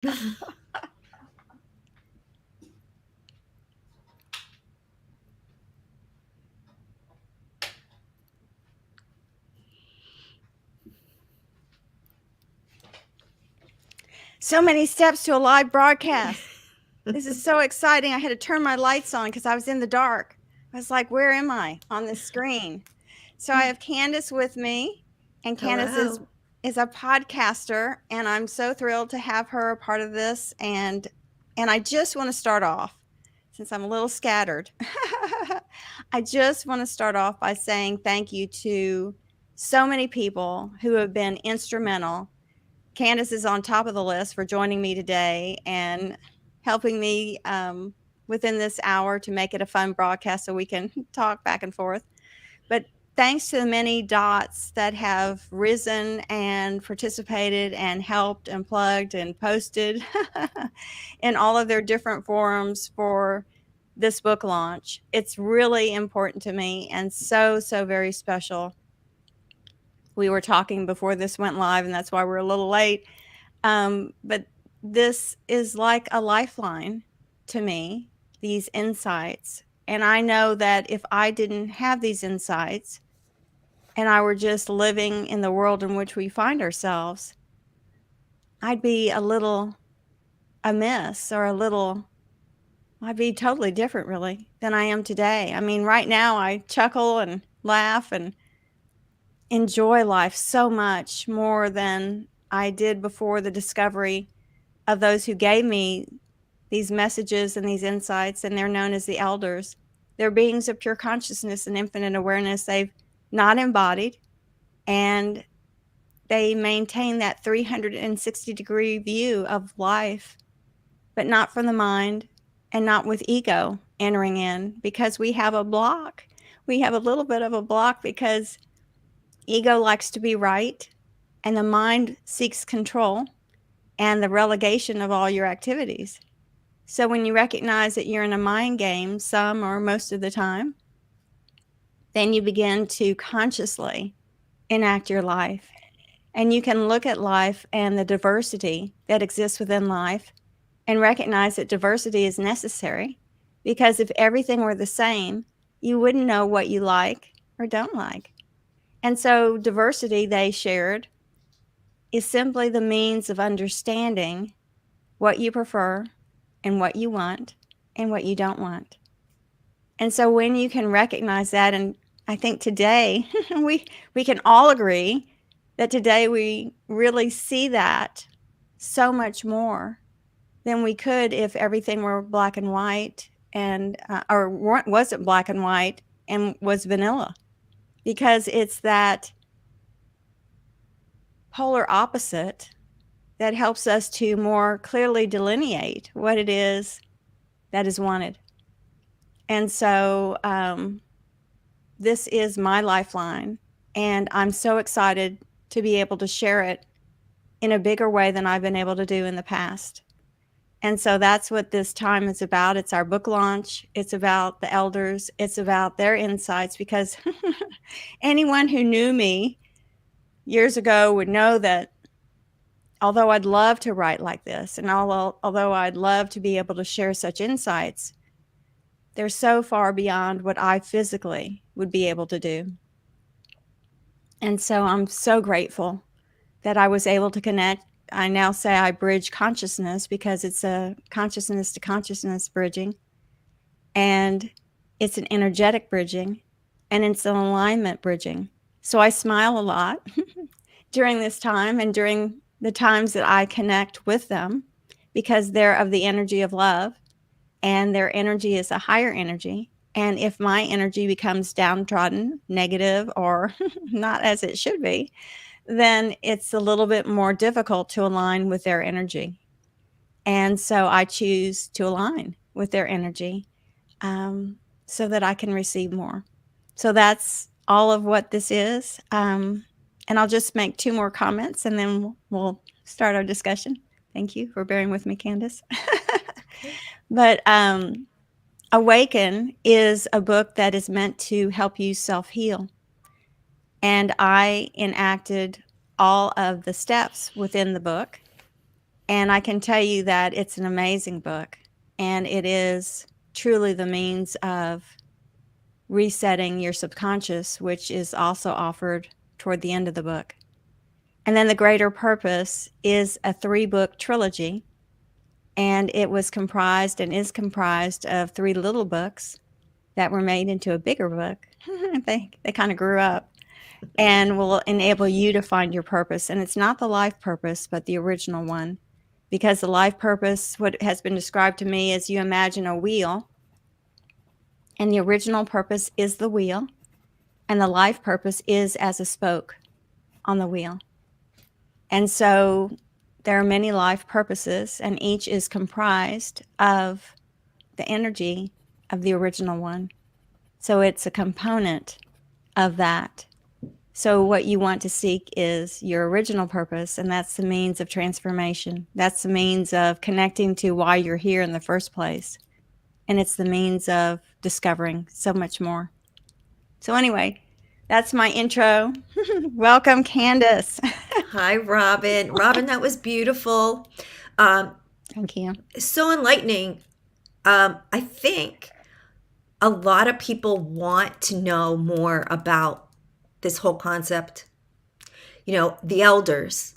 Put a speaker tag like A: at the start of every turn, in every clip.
A: So many steps to a live broadcast. This is so exciting. I had to turn my lights on because I was in the dark. I was like, where am I on this screen? So I have Candace with me, and Candace
B: Hello.
A: is a podcaster, and I'm so thrilled to have her a part of this. And I just want to start off, since I'm a little scattered. I just want to start off by saying thank you to so many people who have been instrumental. Candace is on top of the list for joining me today and helping me within this hour to make it a fun broadcast so we can talk back and forth. But thanks to the many dots that have risen and participated and helped and plugged and posted in all of their different forums for this book launch. It's really important to me and so, so very special. We were talking before this went live, and that's why we're a little late. But this is like a lifeline to me, these insights. And I know that if I didn't have these insights and I were just living in the world in which we find ourselves, I'd be a little amiss or I'd be totally different, really, than I am today. I mean, right now I chuckle and laugh and enjoy life so much more than I did before the discovery of those who gave me these messages and these insights, and they're known as the elders. They're beings of pure consciousness and infinite awareness. They've not embodied, and they maintain that 360-degree view of life, but not from the mind and not with ego entering in, because we have a block. We have a little bit of a block because ego likes to be right, and the mind seeks control and the relegation of all your activities. So when you recognize that you're in a mind game, some or most of the time, then you begin to consciously enact your life. And you can look at life and the diversity that exists within life and recognize that diversity is necessary, because if everything were the same, you wouldn't know what you like or don't like. And so diversity, they shared, is simply the means of understanding what you prefer and what you want and what you don't want. And so when you can recognize that, and I think today we can all agree that today we really see that so much more than we could if everything were black and white, and or wasn't black and white and was vanilla, because it's that polar opposite that helps us to more clearly delineate what it is that is wanted. And so this is my lifeline, and I'm so excited to be able to share it in a bigger way than I've been able to do in the past. And so that's what this time is about. It's our book launch. It's about the elders. It's about their insights, because anyone who knew me years ago would know that although I'd love to write like this, and although I'd love to be able to share such insights, they're so far beyond what I physically would be able to do. And so I'm so grateful that I was able to connect. I now say I bridge consciousness, because it's a consciousness to consciousness bridging, and it's an energetic bridging, and it's an alignment bridging. So I smile a lot during this time and during the times that I connect with them, because they're of the energy of love, and their energy is a higher energy. And if my energy becomes downtrodden, negative, or not as it should be, then it's a little bit more difficult to align with their energy. And so I choose to align with their energy so that I can receive more. So that's all of what this is. And I'll just make 2 more comments, and then we'll start our discussion. Thank you for bearing with me, Candace. But Awaken is a book that is meant to help you self-heal. And I enacted all of the steps within the book. And I can tell you that it's an amazing book, and it is truly the means of resetting your subconscious, which is also offered toward the end of the book. And then The Greater Purpose is a 3-book trilogy, and it was comprised and is comprised of 3 little books that were made into a bigger book. They kind of grew up and will enable you to find your purpose. And it's not the life purpose, but the original one. Because the life purpose, what has been described to me is you imagine a wheel, and the original purpose is the wheel, and the life purpose is as a spoke on the wheel. And so there are many life purposes, and each is comprised of the energy of the original one. So it's a component of that. So what you want to seek is your original purpose, and that's the means of transformation. That's the means of connecting to why you're here in the first place. And it's the means of discovering so much more. So anyway, that's my intro. Welcome, Candace.
B: Hi, Robin. Robin, that was beautiful.
A: Thank you.
B: So enlightening. I think a lot of people want to know more about this whole concept. The elders.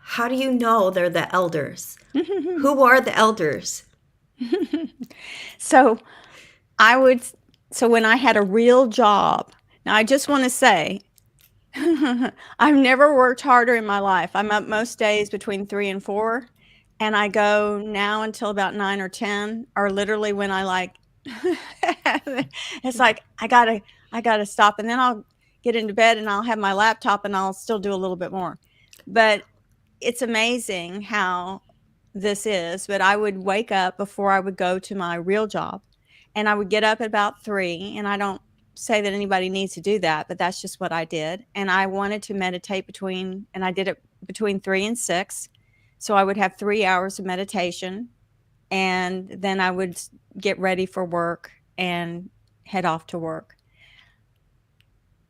B: How do you know they're the elders? Who are the elders?
A: So when I had a real job, now I just want to say, I've never worked harder in my life. I'm up most days between 3 and 4, and I go now until about 9 or 10, or literally when I it's like I gotta stop, and then I'll get into bed and I'll have my laptop and I'll still do a little bit more. But it's amazing how this is. But I would wake up before I would go to my real job, and I would get up at about 3, and I don't say that anybody needs to do that, but that's just what I did. And I wanted to meditate and I did it between 3 and 6. So I would have 3 hours of meditation, and then I would get ready for work and head off to work.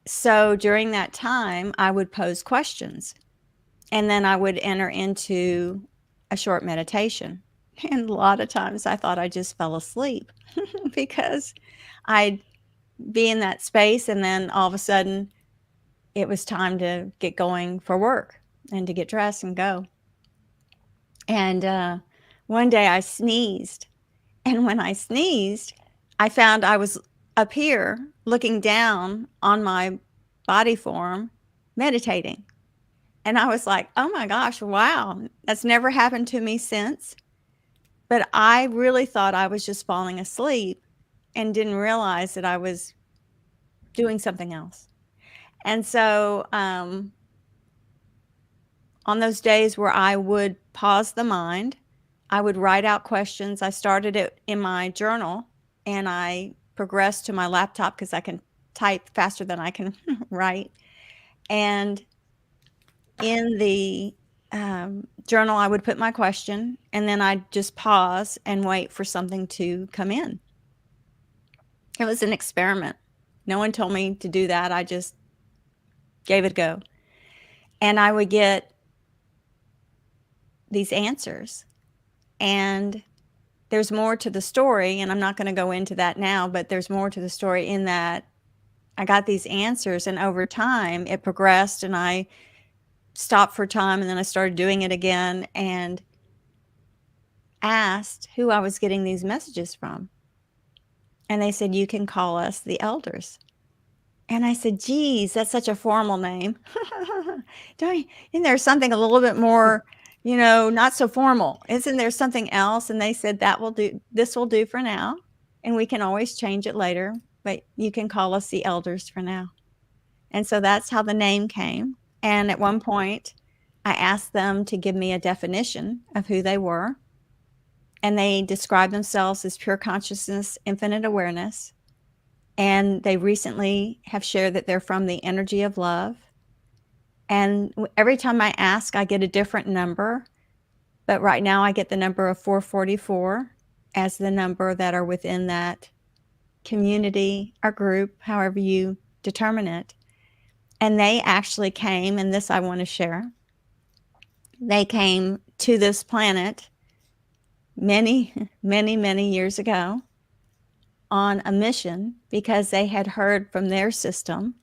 A: So during that time, I would pose questions, and then I would enter into a short meditation. And a lot of times I thought I just fell asleep because I'd be in that space, and then all of a sudden it was time to get going for work and to get dressed and go. And one day I sneezed, and when I sneezed, I found I was up here looking down on my body form, meditating. And I was like, oh my gosh, wow, that's never happened to me since. But I really thought I was just falling asleep and didn't realize that I was doing something else. And so on those days where I would pause the mind, I would write out questions. I started it in my journal, and I progressed to my laptop because I can type faster than I can write. And in the journal, I would put my question, and then I'd just pause and wait for something to come in. It was an experiment. No one told me to do that. I just gave it a go. And I would get these answers. And there's more to the story, and I'm not going to go into that now, but there's more to the story in that I got these answers, and over time it progressed, and I stopped for time, and then I started doing it again and asked who I was getting these messages from. And they said, you can call us the elders. And I said, geez, that's such a formal name. Isn't there something a little bit more, not so formal? Isn't there something else? And they said, this will do for now. And we can always change it later, but you can call us the elders for now. And so that's how the name came. And at one point, I asked them to give me a definition of who they were. And they described themselves as pure consciousness, infinite awareness. And they recently have shared that they're from the energy of love. And every time I ask, I get a different number. But right now I get the number of 444 as the number that are within that community or group, however you determine it. And they actually came, and this I want to share. They came to this planet many, many, many years ago on a mission because they had heard from their system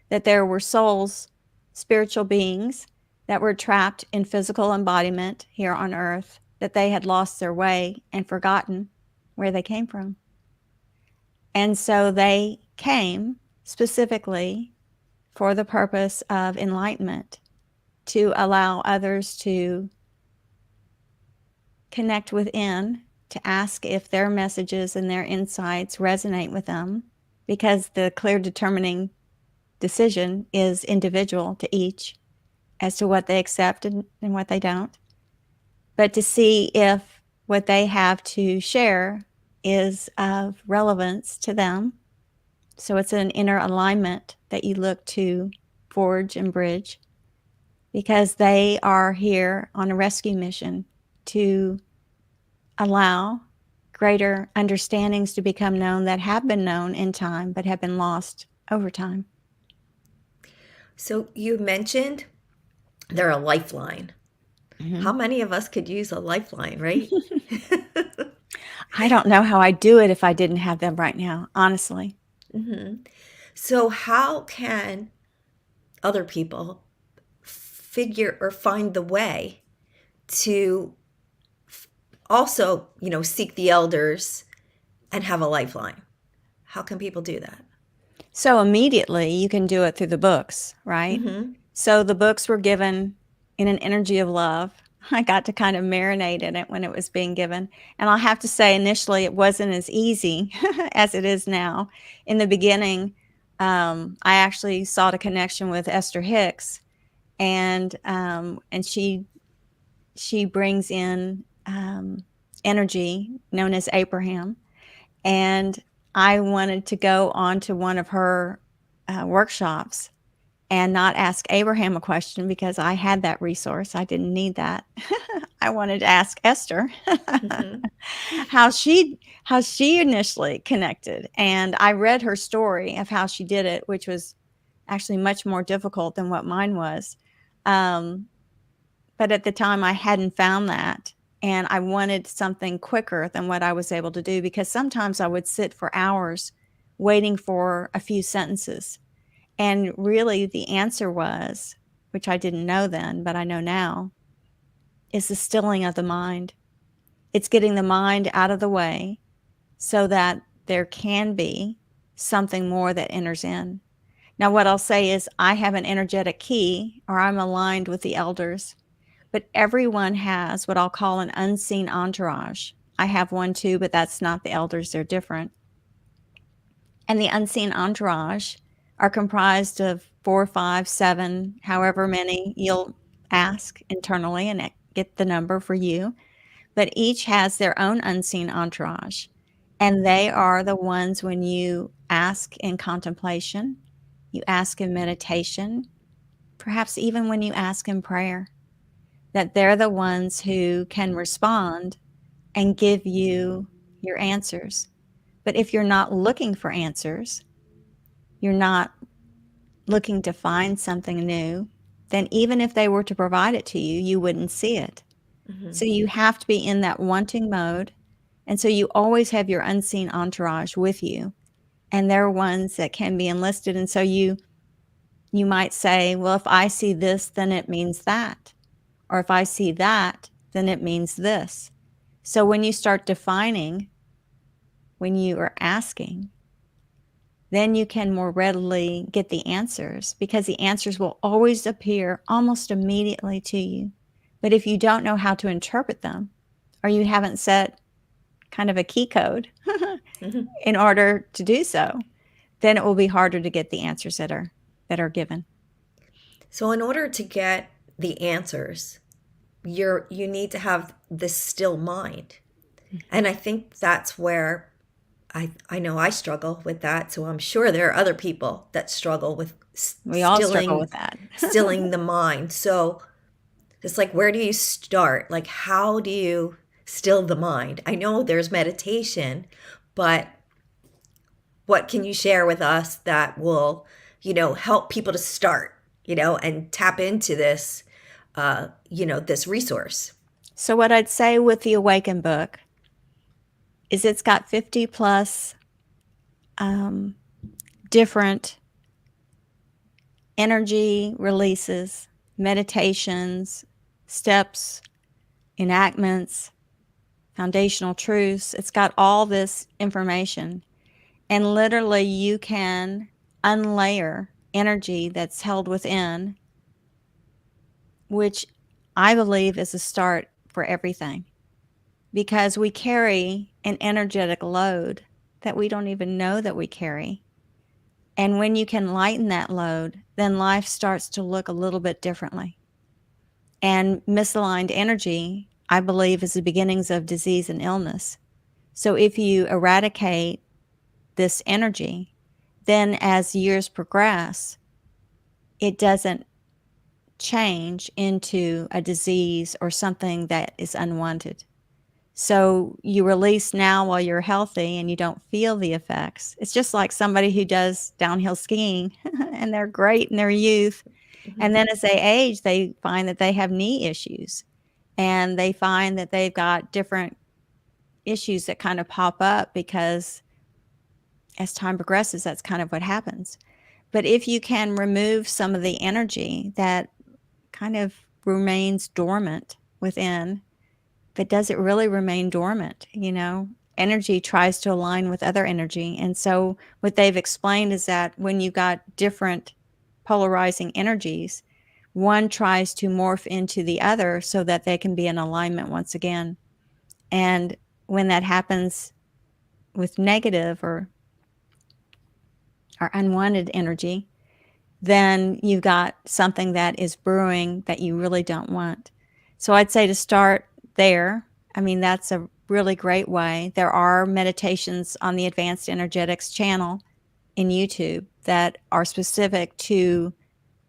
A: that there were souls, spiritual beings that were trapped in physical embodiment here on earth, that they had lost their way and forgotten where they came from. And so they came specifically for the purpose of enlightenment, to allow others to connect within, to ask if their messages and their insights resonate with them, because the clear determining decision is individual to each as to what they accept and what they don't. But to see if what they have to share is of relevance to them. So it's an inner alignment that you look to forge and bridge, because they are here on a rescue mission to allow greater understandings to become known that have been known in time but have been lost over time.
B: So you mentioned they're a lifeline. How many of us could use a lifeline, right?
A: I don't know how I'd do it if I didn't have them right now, honestly.
B: So how can other people figure or find the way to also, seek the elders and have a lifeline? How can people do that?
A: So immediately you can do it through the books, right? So the books were given in an energy of love. I got to kind of marinate in it when it was being given. And I'll have to say, initially, it wasn't as easy as it is now. In the beginning, I actually sought a connection with Esther Hicks, and she brings in energy known as Abraham. And I wanted to go on to one of her workshops and not ask Abraham a question because I had that resource. I didn't need that. I wanted to ask Esther how she initially connected. And I read her story of how she did it, which was actually much more difficult than what mine was. But at the time, I hadn't found that. And I wanted something quicker than what I was able to do, because sometimes I would sit for hours waiting for a few sentences. And really the answer was, which I didn't know then, but I know now, is the stilling of the mind. It's getting the mind out of the way so that there can be something more that enters in. Now, what I'll say is I have an energetic key, or I'm aligned with the elders, but everyone has what I'll call an unseen entourage. I have one too, but that's not the elders. They're different. And the unseen entourage are comprised of 4, 5, 7, however many you'll ask internally and get the number for you. But each has their own unseen entourage. And they are the ones when you ask in contemplation, you ask in meditation, perhaps even when you ask in prayer, that they're the ones who can respond and give you your answers. But if you're not looking for answers, you're not looking to find something new, then even if they were to provide it to you, you wouldn't see it. So you have to be in that wanting mode. And so you always have your unseen entourage with you. And they're ones that can be enlisted. And so you might say, well, if I see this, then it means that. Or if I see that, then it means this. So when you start defining, when you are asking, then you can more readily get the answers, because the answers will always appear almost immediately to you. But if you don't know how to interpret them, or you haven't set kind of a key code in order to do so, then it will be harder to get the answers that are given.
B: So in order to get the answers, you need to have this still mind. And I think that's where I know I struggle with that. So I'm sure there are other people that struggle with
A: We all struggle with that.
B: stilling the mind. So it's like, where do you start? Like, how do you still the mind? I know there's meditation, but what can you share with us that will, help people to start, and tap into this, this resource?
A: So, what I'd say with the Awaken book is it's got 50 plus different energy releases, meditations, steps, enactments, foundational truths. It's got all this information. And literally, you can unlayer energy that's held within, which I believe is a start for everything, because we carry an energetic load that we don't even know that we carry. And when you can lighten that load, then life starts to look a little bit differently. And misaligned energy, I believe, is the beginnings of disease and illness. So if you eradicate this energy, then as years progress, it doesn't change into a disease or something that is unwanted. So you release now while you're healthy and you don't feel the effects. It's just like somebody who does downhill skiing and they're great in their youth. And then as they age, they find that they have knee issues and they find that they've got different issues that kind of pop up because as time progresses, that's kind of what happens. But if you can remove some of the energy that kind of remains dormant within, but does it really remain dormant? Energy tries to align with other energy. And so what they've explained is that when you've got different polarizing energies, one tries to morph into the other so that they can be in alignment once again. And when that happens with negative or unwanted energy, then you've got something that is brewing that you really don't want. So I'd say to start there. I mean, that's a really great way. There are meditations on the Advanced Energetics channel in YouTube that are specific to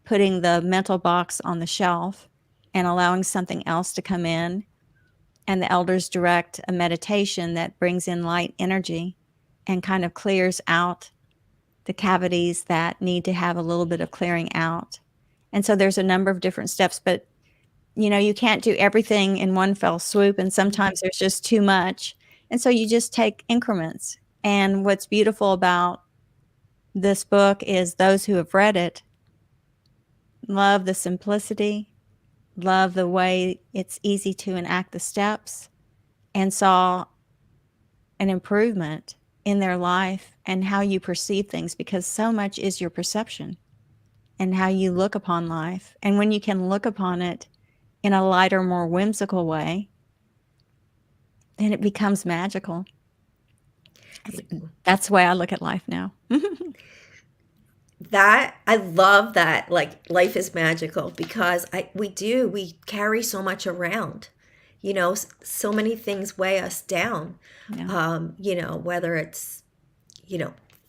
A: putting the mental box on the shelf and allowing something else to come in. And the elders direct a meditation that brings in light energy and kind of clears out the cavities that need to have a little bit of clearing out. And so there's a number of different steps, but you can't do everything in one fell swoop, and sometimes there's just too much. And so you just take increments. And what's beautiful about this book is those who have read it love the simplicity, love the way it's easy to enact the steps, and saw an improvement in their life and how you perceive things, because so much is your perception and how you look upon life. And when you can look upon it in a lighter, more whimsical way, then it becomes magical. That's the way I look at life now.
B: That I love that, like, life is magical, because we carry so much around, so many things weigh us down.
A: Yeah.
B: Whether it's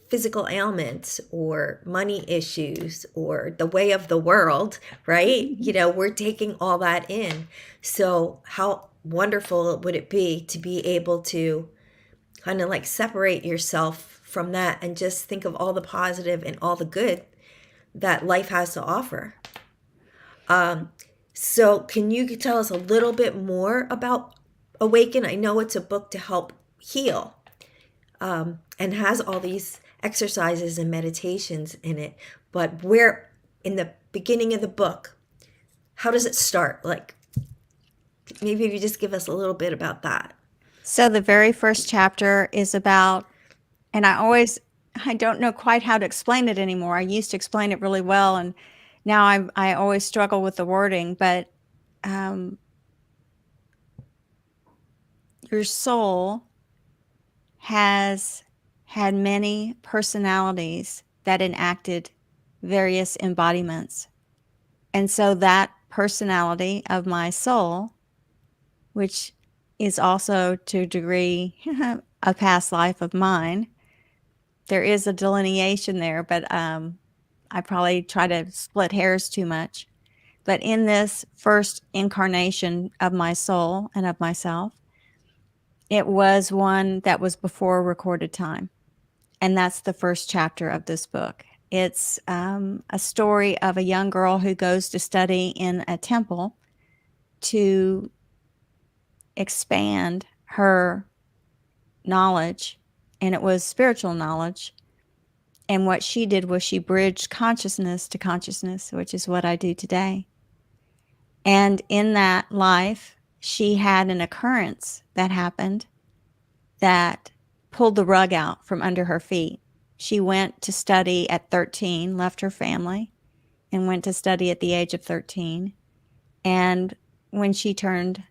B: physical ailments or money issues or the way of the world, right? We're taking all that in. So how wonderful would it be to be able to kind of like separate yourself from that and just think of all the positive and all the good that life has to offer. So can you tell us a little bit more about Awaken? I know it's a book to help heal, and has all these exercises and meditations in it, but where in the beginning of the book, how does it start? Like, maybe if you just give us a little bit about that.
A: So the very first chapter is about, and I don't know quite how to explain it anymore. I used to explain it really well, and now I always struggle with the wording, but your soul has had many personalities that enacted various embodiments. And so that personality of my soul, which is also to a degree a past life of mine, there is a delineation there, but I probably try to split hairs too much. But in this first incarnation of my soul and of myself, it was one that was before recorded time. And that's the first chapter of this book. It's a story of a young girl who goes to study in a temple to expand her knowledge, and it was spiritual knowledge. And what she did was she bridged consciousness to consciousness, which is what I do today. And in that life, she had an occurrence that happened that pulled the rug out from under her feet. She went to study at 13, left her family, and went to study at the age of 13. And when she turned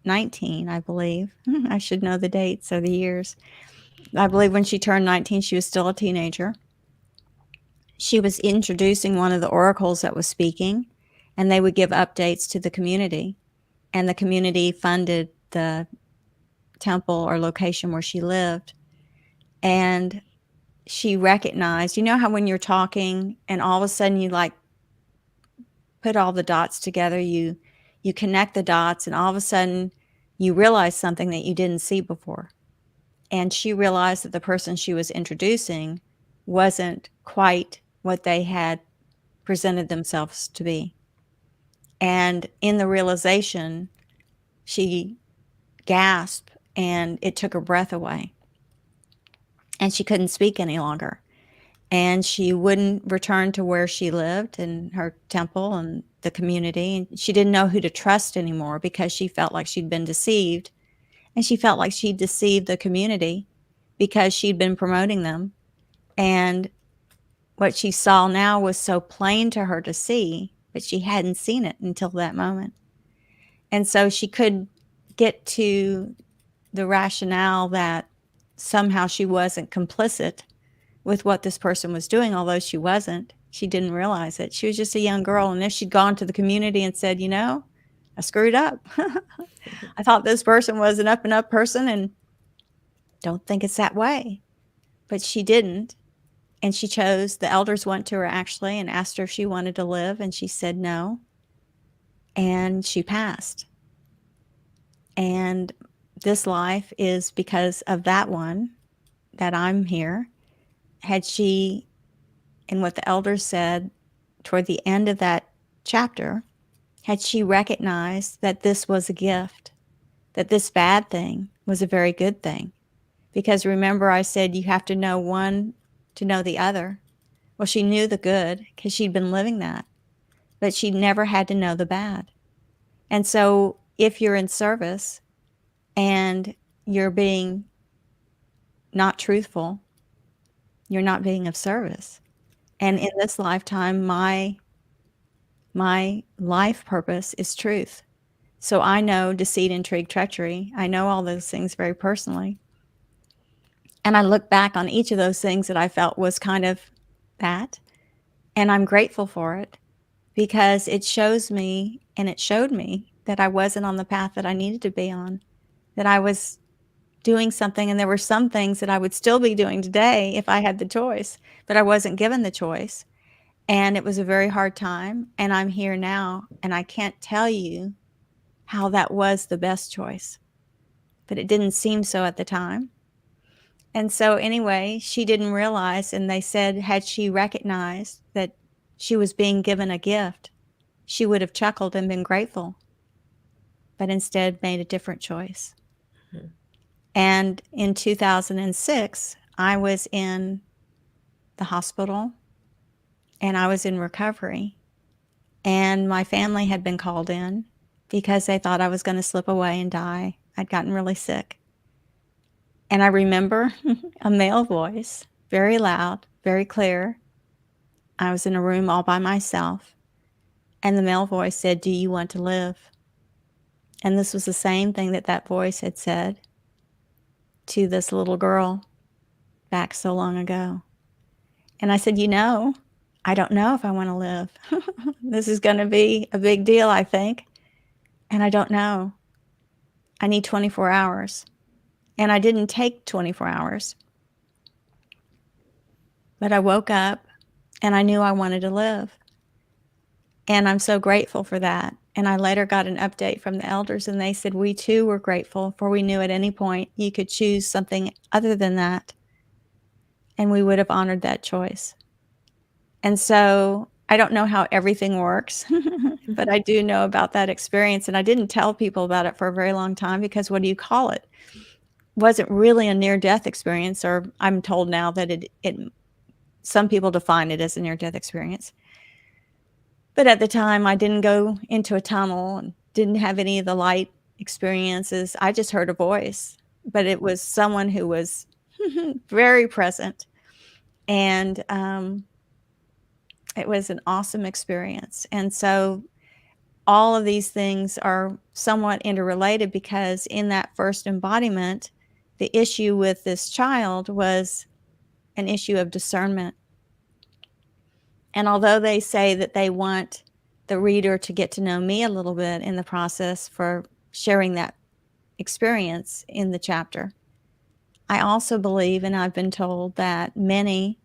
A: 19, I believe, I should know the dates or the years. I believe when she turned 19, she was still a teenager. She was introducing one of the oracles that was speaking, and they would give updates to the community. And the community funded the temple or location where she lived. And she recognized, you know how when you're talking and all of a sudden you like put all the dots together, you connect the dots, and all of a sudden you realize something that you didn't see before. And she realized that the person she was introducing wasn't quite what they had presented themselves to be. And in the realization, she gasped, and it took her breath away. And she couldn't speak any longer. And she wouldn't return to where she lived in her temple and the community. And she didn't know who to trust anymore because she felt like she'd been deceived. And she felt like she'd deceived the community because she'd been promoting them. And what she saw now was so plain to her to see, but she hadn't seen it until that moment. And so she could get to the rationale that somehow she wasn't complicit with what this person was doing, although she wasn't. She didn't realize it. She was just a young girl. And if she'd gone to the community and said, you know, I screwed up. I thought this person was an up and up person and don't think it's that way. But she didn't. And she chose, the elders went to her actually and asked her if she wanted to live. And she said no. And she passed. And this life is because of that one that I'm here. Had she, and what the elders said toward the end of that chapter, had she recognized that this was a gift, that this bad thing was a very good thing. Because remember, I said you have to know one to know the other. Well, she knew the good because she'd been living that, but she never had to know the bad. And so if you're in service and you're being not truthful, you're not being of service. And in this lifetime, my life purpose is truth. So I know deceit, intrigue, treachery. I know all those things very personally. And I look back on each of those things that I felt was kind of that. And I'm grateful for it because it shows me, and it showed me that I wasn't on the path that I needed to be on, that I was doing something, and there were some things that I would still be doing today if I had the choice, but I wasn't given the choice. And it was a very hard time, and I'm here now, and I can't tell you how that was the best choice, but it didn't seem so at the time. And so anyway, she didn't realize, and they said had she recognized that she was being given a gift, she would have chuckled and been grateful, but instead made a different choice. Mm-hmm. And in 2006, I was in the hospital and I was in recovery, and my family had been called in because they thought I was going to slip away and die. I'd gotten really sick. And I remember a male voice, very loud, very clear. I was in a room all by myself, and the male voice said, "Do you want to live?" And this was the same thing that that voice had said to this little girl back so long ago. And I said, you know, I don't know if I want to live. This is going to be a big deal, I think. And I don't know. I need 24 hours. And I didn't take 24 hours. But I woke up and I knew I wanted to live. And I'm so grateful for that. And I later got an update from the elders, and they said, we too were grateful, for we knew at any point you could choose something other than that, and we would have honored that choice. And so I don't know how everything works, but I do know about that experience, and I didn't tell people about it for a very long time because what do you call it? Wasn't really a near-death experience, or I'm told now that it some people define it as a near-death experience. But at the time, I didn't go into a tunnel and didn't have any of the light experiences. I just heard a voice, but it was someone who was very present, and it was an awesome experience. And so all of these things are somewhat interrelated because in that first embodiment, the issue with this child was an issue of discernment. And although they say that they want the reader to get to know me a little bit in the process for sharing that experience in the chapter, I also believe, and I've been told, that many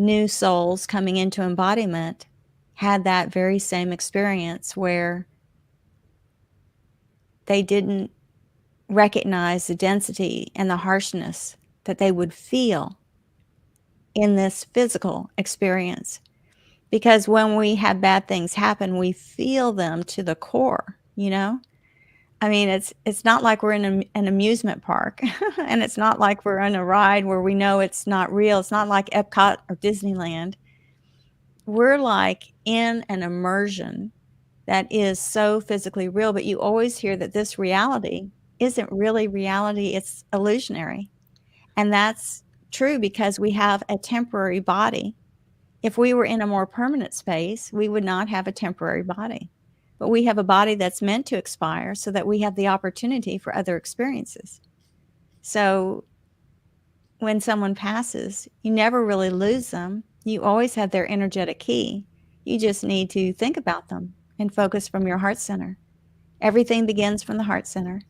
A: new souls coming into embodiment had that very same experience where they didn't recognize the density and the harshness that they would feel in this physical experience. Because when we have bad things happen, we feel them to the core, you know? I mean, it's not like we're in an amusement park, and it's not like we're on a ride where we know it's not real. It's not like Epcot or Disneyland. We're like in an immersion that is so physically real, but you always hear that this reality isn't really reality, it's illusionary. And that's true because we have a temporary body. If we were in a more permanent space, we would not have a temporary body. But we have a body that's meant to expire so that we have the opportunity for other experiences. So when someone passes, you never really lose them. You always have their energetic key. You just need to think about them and focus from your heart center. Everything begins from the heart center.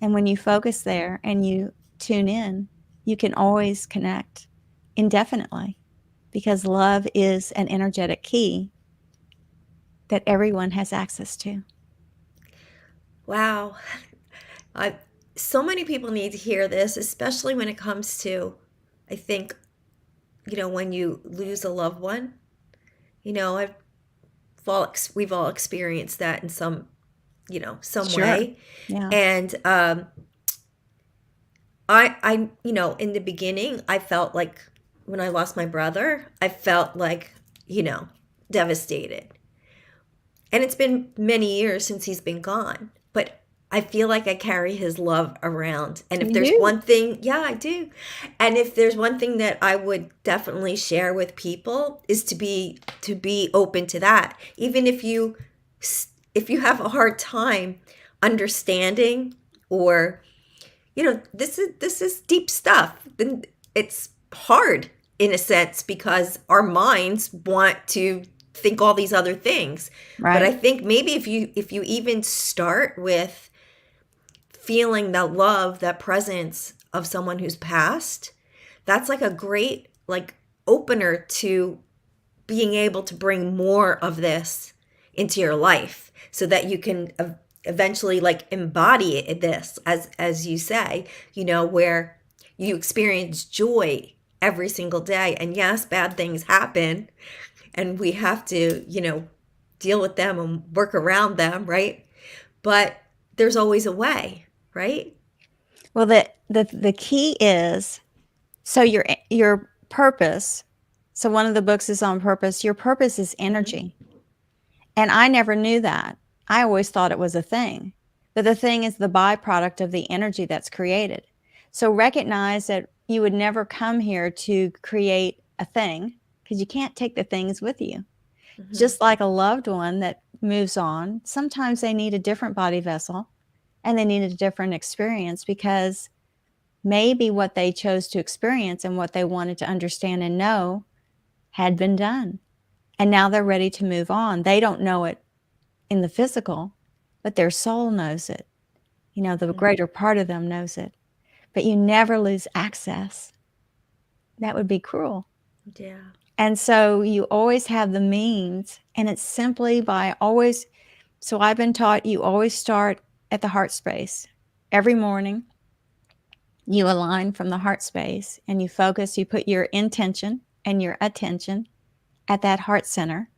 A: And when you focus there and you tune in, you can always connect indefinitely because love is an energetic key that everyone has access to.
B: Wow. So many people need to hear this, especially when it comes to, I think, when you lose a loved one. We've all experienced that in some
A: Sure.
B: way.
A: Yeah.
B: And in the beginning, I felt like when I lost my brother, I felt like, devastated. And it's been many years since he's been gone, but I feel like I carry his love around. And if
A: You
B: there's
A: do?
B: one thing, yeah, I do. And if there's one thing that I would definitely share with people is to be open to that. Even if you have a hard time understanding, or this is deep stuff, then it's hard in a sense because our minds want to think all these other things. But I
A: Right.
B: think maybe if you even start with feeling that love, that presence of someone who's passed, that's like a great opener to being able to bring more of this into your life so that you can eventually embody this, as you say, where you experience joy every single day. And yes, bad things happen and we have to, deal with them and work around them, right? But there's always a way, right?
A: Well, the key is, so your purpose. So one of the books is on purpose. Your purpose is energy. And I never knew that. I always thought it was a thing. But the thing is the byproduct of the energy that's created. So recognize that you would never come here to create a thing because you can't take the things with you. Just like a loved one that moves on, sometimes they need a different body vessel and they need a different experience because maybe what they chose to experience and what they wanted to understand and know had been done. And now they're ready to move on. They don't know it in the physical, but their soul knows it. The greater part of them knows it. But you never lose access. That would be cruel.
B: Yeah.
A: And so you always have the means, and it's simply by always, so I've been taught you always start at the heart space. Every morning, you align from the heart space and you focus, you put your intention and your attention at that heart center.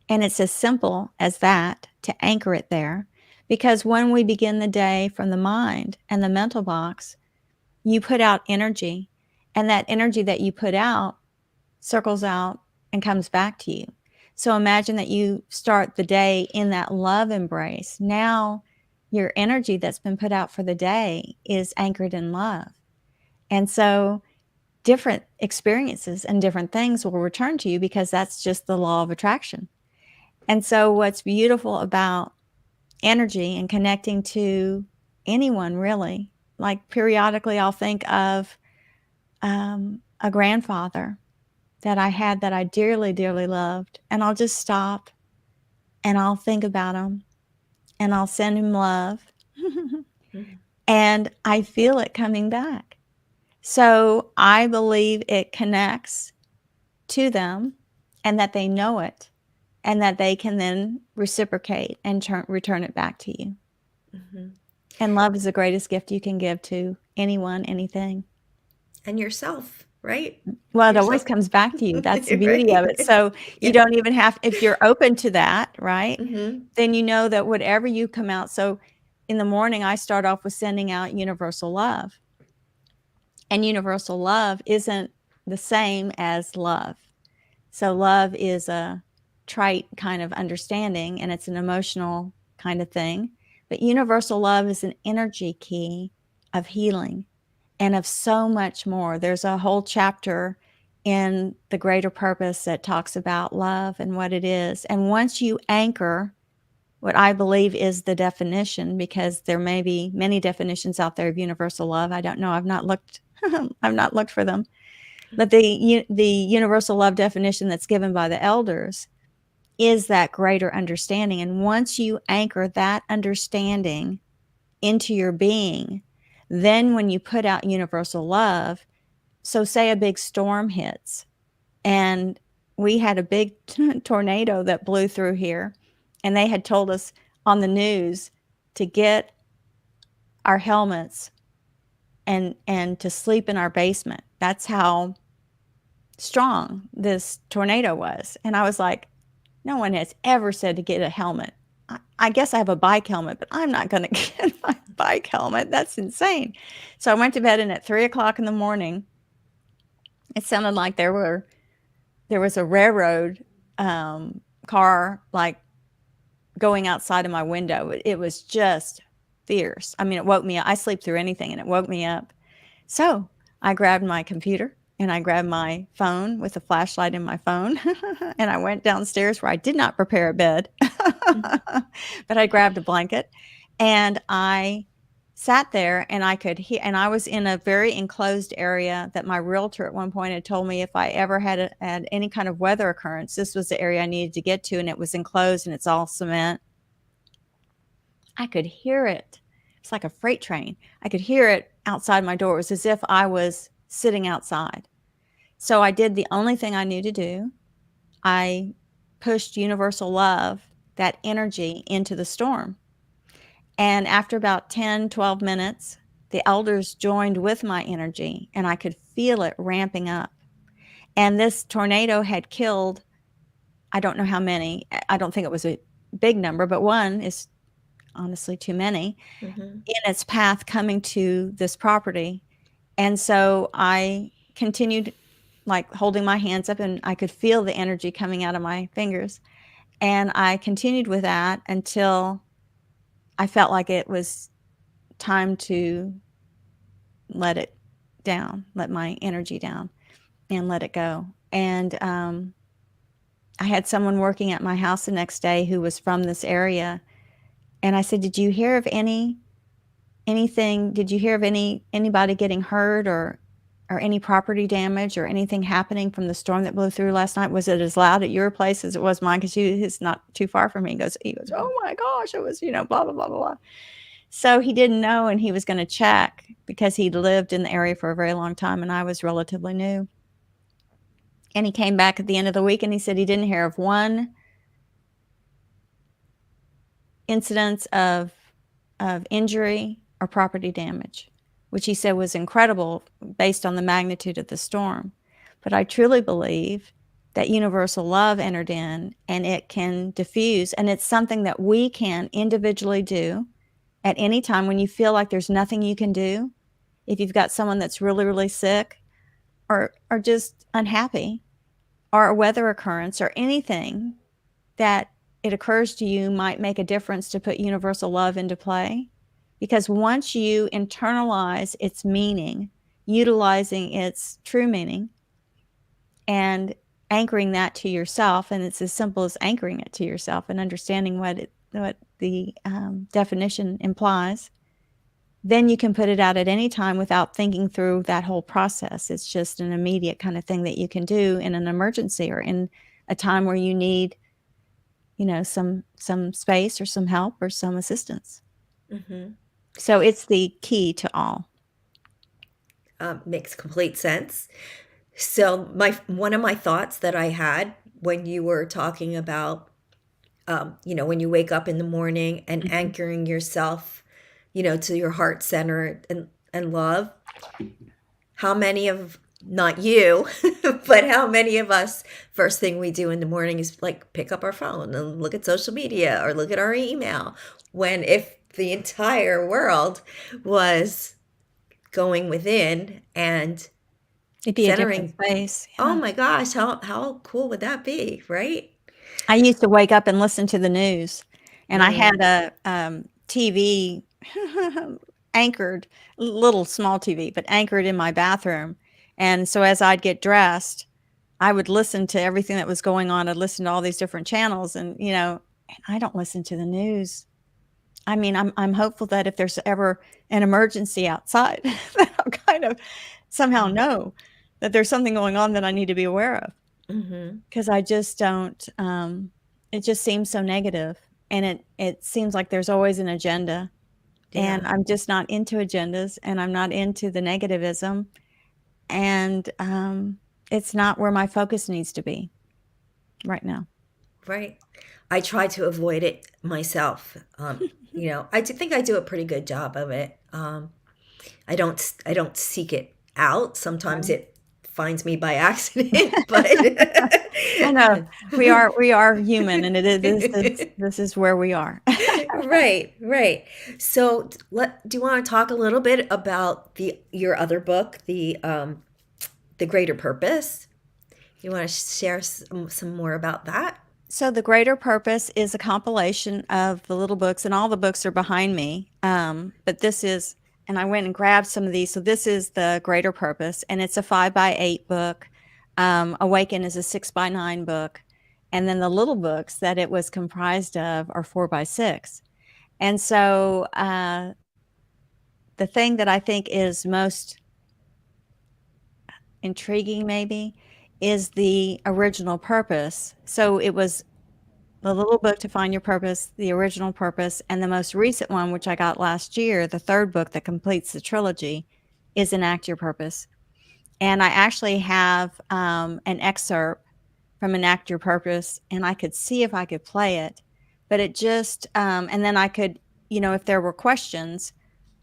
A: And it's as simple as that, to anchor it there. Because when we begin the day from the mind and the mental box, you put out energy, and that energy that you put out circles out and comes back to you. So imagine that you start the day in that love embrace. Now your energy that's been put out for the day is anchored in love. And so different experiences and different things will return to you, because that's just the law of attraction. And so what's beautiful about energy and connecting to anyone, really, like periodically I'll think of a grandfather that I had that I dearly, dearly loved. And I'll just stop and I'll think about him and I'll send him love. And I feel it coming back. So I believe it connects to them, and that they know it, and that they can then reciprocate and return it back to you.
B: Mm-hmm.
A: And love is the greatest gift you can give to anyone, anything.
B: And yourself, right?
A: Well, it
B: Yourself.
A: always comes back to you. That's the beauty of it. So you don't even have, if you're open to that, right?
B: Mm-hmm.
A: Then you know that whatever you come out. So in the morning, I start off with sending out universal love. And universal love isn't the same as love. So love is a trite kind of understanding, and it's an emotional kind of thing. But universal love is an energy key of healing and of so much more. There's a whole chapter in The Greater Purpose that talks about love and what it is. And once you anchor what I believe is the definition, because there may be many definitions out there of universal love. I don't know. I've not looked. I've not looked for them. But the universal love definition that's given by the elders is that greater understanding. And once you anchor that understanding into your being, then when you put out universal love, so say a big storm hits, and we had a big tornado that blew through here, and they had told us on the news to get our helmets and to sleep in our basement. That's how strong this tornado was. And I was like, no one has ever said to get a helmet. I guess I have a bike helmet, but I'm not going to get my bike helmet. That's insane. So I went to bed, and at 3:00 in the morning, it sounded like there was a railroad car like going outside of my window. It was just fierce. I mean, it woke me up. I sleep through anything, and it woke me up. So I grabbed my computer, and I grabbed my phone with a flashlight in my phone, and I went downstairs, where I did not prepare a bed, but I grabbed a blanket, and I sat there, and I could hear, and I was in a very enclosed area that my realtor at one point had told me if I ever had any kind of weather occurrence, this was the area I needed to get to, and it was enclosed, and it's all cement. I could hear it. It's like a freight train. I could hear it outside my door. It was as if I was sitting outside. So I did the only thing I knew to do. I pushed universal love, that energy, into the storm. And after about 10, 12 minutes, the elders joined with my energy, and I could feel it ramping up. And this tornado had killed, I don't know how many. I don't think it was a big number, but one is honestly too many in its path coming to this property. And so I continued like holding my hands up, and I could feel the energy coming out of my fingers. And I continued with that until I felt like it was time to let it down, let my energy down, and let it go. And I had someone working at my house the next day who was from this area. And I said, did you hear of anything? Did you hear of anybody getting hurt or any property damage or anything happening from the storm that blew through last night? Was it as loud at your place as it was mine? Because he's not too far from me. He goes, oh my gosh, it was, blah, blah, blah, blah, blah. So he didn't know, and he was going to check because he'd lived in the area for a very long time, and I was relatively new. And he came back at the end of the week, and he said he didn't hear of one incidence of injury or property damage, which he said was incredible based on the magnitude of the storm. But I truly believe that universal love entered in, and it can diffuse. And it's something that we can individually do at any time when you feel like there's nothing you can do. If you've got someone that's really, really sick or just unhappy, or a weather occurrence or anything that it occurs to you might make a difference to put universal love into play. Because once you internalize its meaning, utilizing its true meaning, and anchoring that to yourself, and it's as simple as anchoring it to yourself and understanding what the definition implies, then you can put it out at any time without thinking through that whole process. It's just an immediate kind of thing that you can do in an emergency or in a time where you need, some space or some help or some assistance.
B: Mm-hmm.
A: So it's the key to all.
B: Makes complete sense. So one of my thoughts that I had when you were talking about, when you wake up in the morning and
A: Mhm.
B: anchoring yourself, to your heart center and love, how many of, not you, but how many of us, first thing we do in the morning is like pick up our phone and look at social media or look at our email, when if the entire world was going within and
A: It'd be a different
B: centering.
A: space.
B: Oh
A: Yeah.
B: my gosh, how cool would that be, right?
A: I used to wake up and listen to the news, and I
B: Right.
A: had a TV anchored, little small TV, but anchored in my bathroom. And so as I'd get dressed, I would listen to everything that was going on. I'd listen to all these different channels, and and I don't listen to the news. I mean, I'm hopeful that if there's ever an emergency outside, that I'll kind of somehow know that there's something going on that I need to be aware of.
B: Mm-hmm.
A: Because I just don't, it just seems so negative, and it seems like there's always an agenda, and
B: Yeah.
A: I'm just not into agendas, and I'm not into the negativism, and it's not where my focus needs to be right now.
B: Right. I try to avoid it myself. I do think I do a pretty good job of it. I don't seek it out. Sometimes
A: Um,
B: it finds me by accident, but
A: I know we are human, and it is this is where we are.
B: right, right. So do you want to talk a little bit about your other book, the Greater Purpose? You want to share some more about that?
A: So the Greater Purpose is a compilation of the little books, and all the books are behind me. But this is, and I went and grabbed some of these. So this is the Greater Purpose, and it's a 5x8 book. Awaken is a 6x9 book, and then the little books that it was comprised of are 4x6. And so the thing that I think is most intriguing, maybe, is the original purpose. So it was the little book to find your purpose, the original purpose, and the most recent one, which I got last year, the third book that completes the trilogy, is Enact Your Purpose. And I actually have an excerpt from Enact Your Purpose, and I could see if I could play it. But it just, and then I could, if there were questions,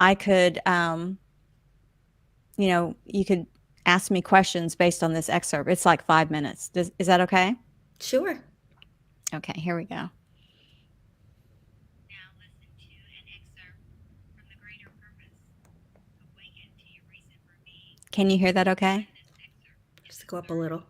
A: I could, you could ask me questions based on this excerpt. It's like 5 minutes. Is that okay?
B: Sure.
A: Okay, here we go. Can you hear that okay?
B: Just go up a little.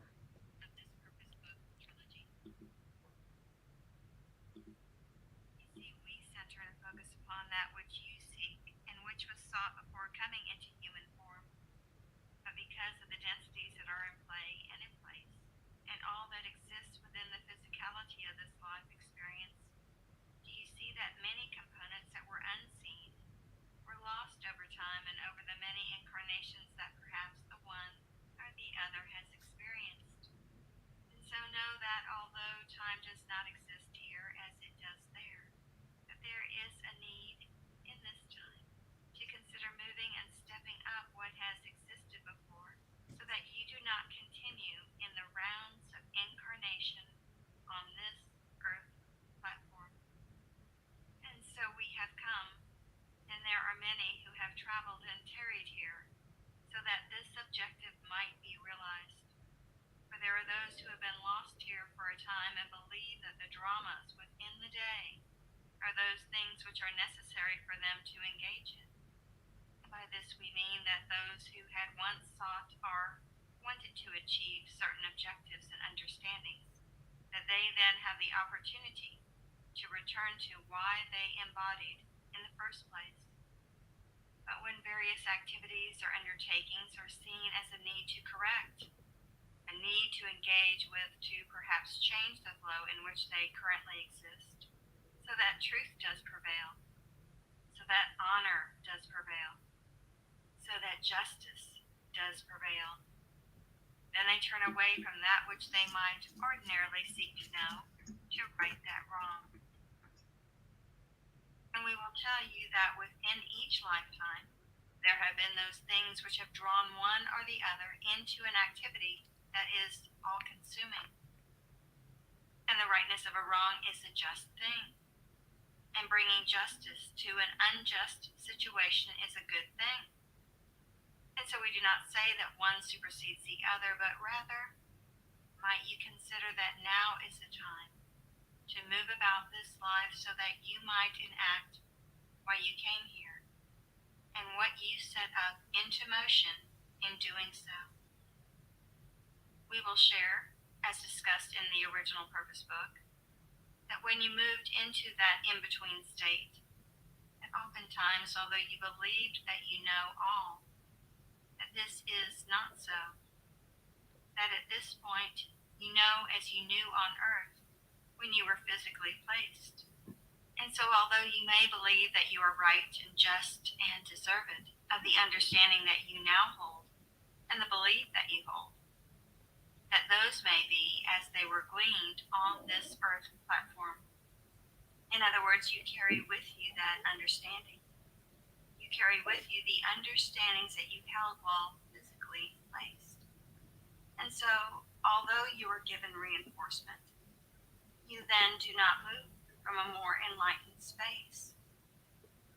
A: for a time and believe that the dramas within the day are those things which are necessary for them to engage in. And by this we mean that those who had once sought or wanted to achieve certain objectives and understandings, that they then have the opportunity to return to why they embodied in the first place. But when various activities or undertakings are seen as a need to correct, a need to engage with, to perhaps change the flow in which they currently exist, so that truth does prevail, so that honor does prevail, so that justice does prevail, then they turn away from that which they might ordinarily seek to know, to right that wrong. And we will tell you that within each lifetime, there have been those things which have drawn one or the other into an activity that is all-consuming. And the rightness of a wrong is a just thing. And bringing justice to an unjust situation is a good thing. And so we do not say that one supersedes the other, but rather, might you consider that now is the time to move about this life so that you might enact why you came here and what you set up into motion in doing so. We will share, as discussed in the original purpose book, that when you moved into that in-between state, that oftentimes, although you believed that you know all, that this is not so, that at this point you know as you knew on earth when you were physically placed. And so although you may believe that you are right and just and deserved of the understanding that you now hold and the belief that you hold, that those may be as they were gleaned on this earth platform. In other words, you carry with you that understanding. You carry with you the understandings that you held while physically placed. And so, although you are given reinforcement, you then do not move from a more enlightened space.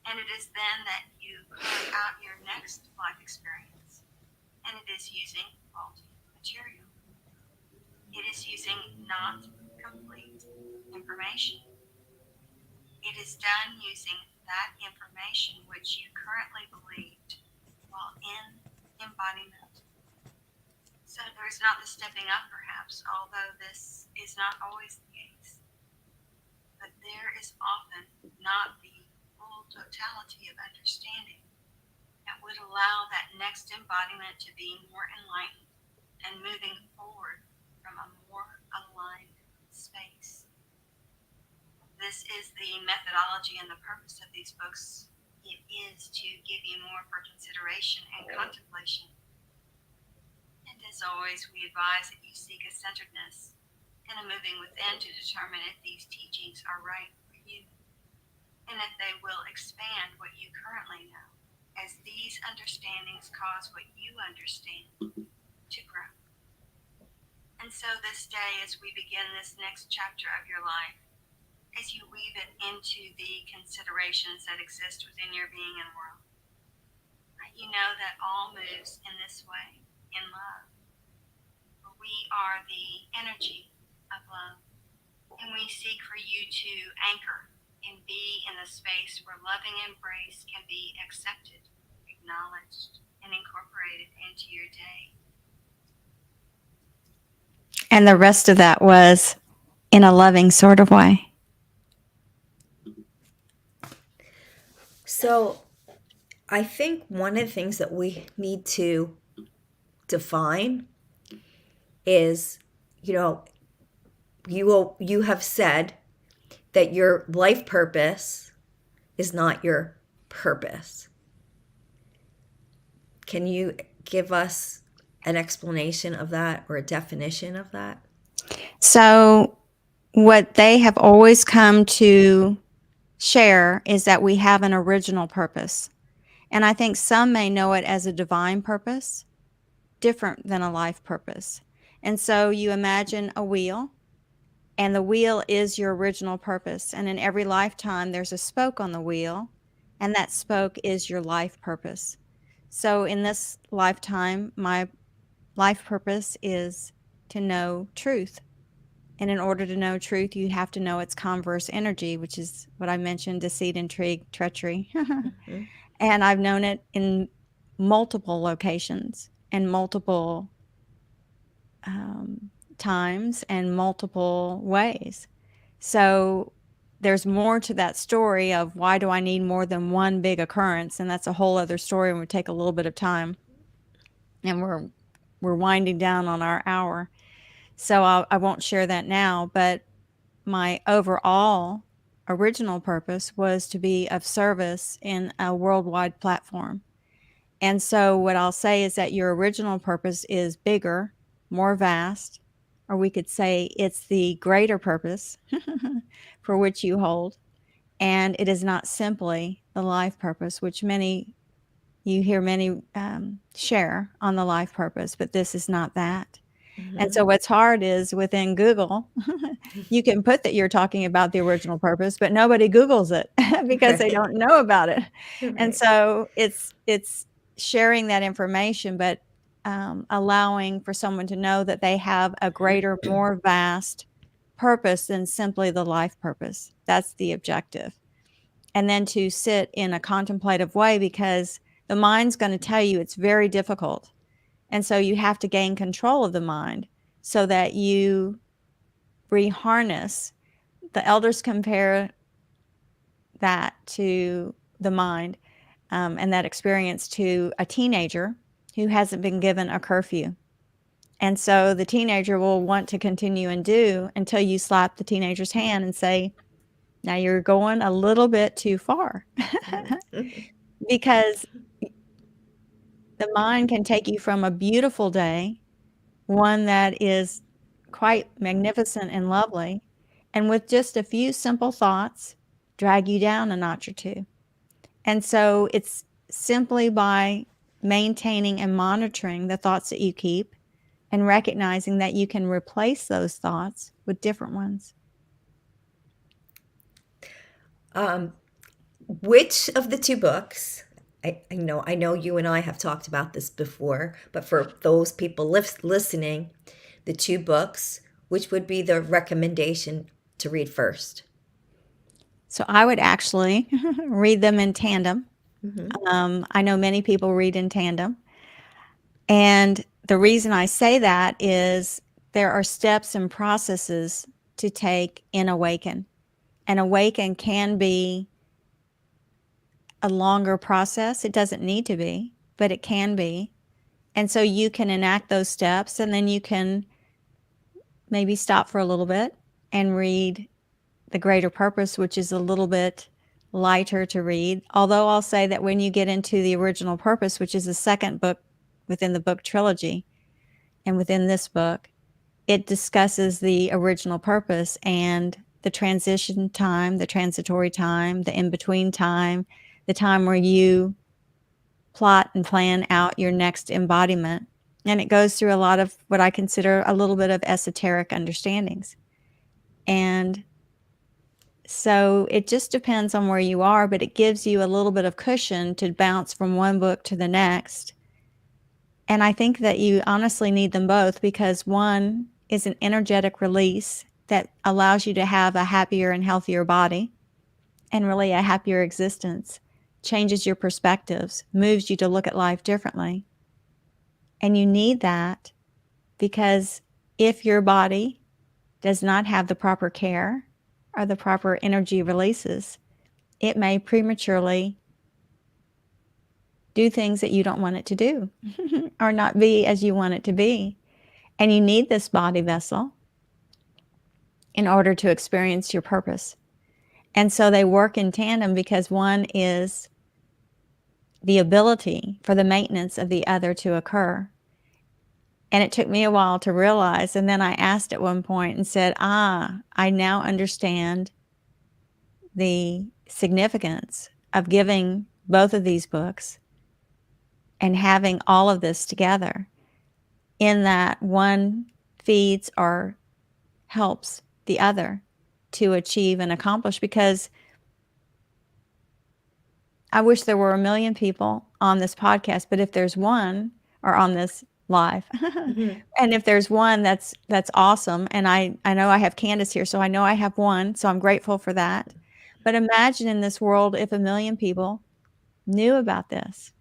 A: And it is then that you carry out your next life experience. And it is using faulty material. It is using not complete information. It is done using that information which you currently believed while in embodiment. So there is not the stepping up, perhaps, although this is not always the case. But there is often not the full totality of understanding that would allow that next embodiment to be more enlightened and moving forward from a more aligned space. This is the methodology and the purpose of these books. It is to give you more for consideration and contemplation. And as always, we advise that you seek a centeredness and a moving within to determine if these teachings are right for you and if they will expand what you currently know, as these understandings cause what you understand to grow. And so this day, as we begin this next chapter of your life, as you weave it into the considerations that exist within your being and world, you know that all moves in this way, in love. For we are the energy of love, and we seek for you to anchor and be in the space where loving embrace can be accepted, acknowledged, and incorporated into your day. And the rest of that was in a loving sort of way.
B: So I think one of the things that we need to define is, you have said that your life purpose is not your purpose. Can you give us an explanation of that or a definition of that?
A: So what they have always come to share is that we have an original purpose. And I think some may know it as a divine purpose, different than a life purpose. And so you imagine a wheel, and the wheel is your original purpose. And in every lifetime, there's a spoke on the wheel, and that spoke is your life purpose. So in this lifetime, my life purpose is to know truth, And in order to know truth, you have to know its converse energy, which is what I mentioned, deceit, intrigue, treachery.
B: Mhm.
A: And I've known it in multiple locations and multiple times and multiple ways. So there's more to that story of why do I need more than one big occurrence, and that's a whole other story and would take a little bit of time. And we're winding down on our hour, so I won't share that now. But my overall original purpose was to be of service in a worldwide platform. And so what I'll say is that your original purpose is bigger, more vast, or we could say it's the greater purpose for which you hold. And it is not simply the life purpose, which you hear many share on the life purpose, but this is not that. And so what's hard is within Google, you can put that you're talking about the original purpose, but nobody Googles it because they
B: Right.
A: don't know about it. And
B: Right.
A: so it's sharing that information, but allowing for someone to know that they have a greater, more vast purpose than simply the life purpose. That's the objective. And then to sit in a contemplative way, because the mind's going to tell you it's very difficult. And so you have to gain control of the mind so that you reharness. The elders compare that to the mind and that experience to a teenager who hasn't been given a curfew. And so the teenager will want to continue and do until you slap the teenager's hand and say, now you're going a little bit too far. Because the mind can take you from a beautiful day, one that is quite magnificent and lovely, and with just a few simple thoughts, drag you down a notch or two. And so it's simply by maintaining and monitoring the thoughts that you keep and recognizing that you can replace those thoughts with different ones.
B: Which of the two books? I know you and I have talked about this before, but for those people listening, the two books, which would be the recommendation to read first?
A: So I would actually read them in tandem. I know many people read in tandem. And the reason I say that is there are steps and processes to take in Awaken. And Awaken can be a longer process. It doesn't need to be, but it can be. And so you can enact those steps, and then you can maybe stop for a little bit and read The Greater Purpose, which is a little bit lighter to read. Although I'll say that when you get into The Original Purpose, which is the second book within the book trilogy, and within this book, it discusses the original purpose and the transition time, the transitory time, the in-between time, the time where you plot and plan out your next embodiment. And it goes through a lot of what I consider a little bit of esoteric understandings. And so it just depends on where you are, but it gives you a little bit of cushion to bounce from one book to the next. And I think that you honestly need them both, because one is an energetic release that allows you to have a happier and healthier body and really a happier existence, changes your perspectives, moves you to look at life differently. And you need that because if your body does not have the proper care or the proper energy releases, it may prematurely do things that you don't want it to do or not be as you want it to be. And you need this body vessel in order to experience your purpose. And so they work in tandem because one is the ability for the maintenance of the other to occur. And it took me a while to realize. And then I asked at one point and said, I now understand the significance of giving both of these books and having all of this together, in that one feeds or helps the other to achieve and accomplish. Because I wish there were 1 million people on this podcast, but if there's one, or on this live.
B: Mhm.
A: And if there's one, that's awesome. And I know I have Candace here, so I know I have one, so I'm grateful for that. But imagine in this world if 1,000,000 people knew about this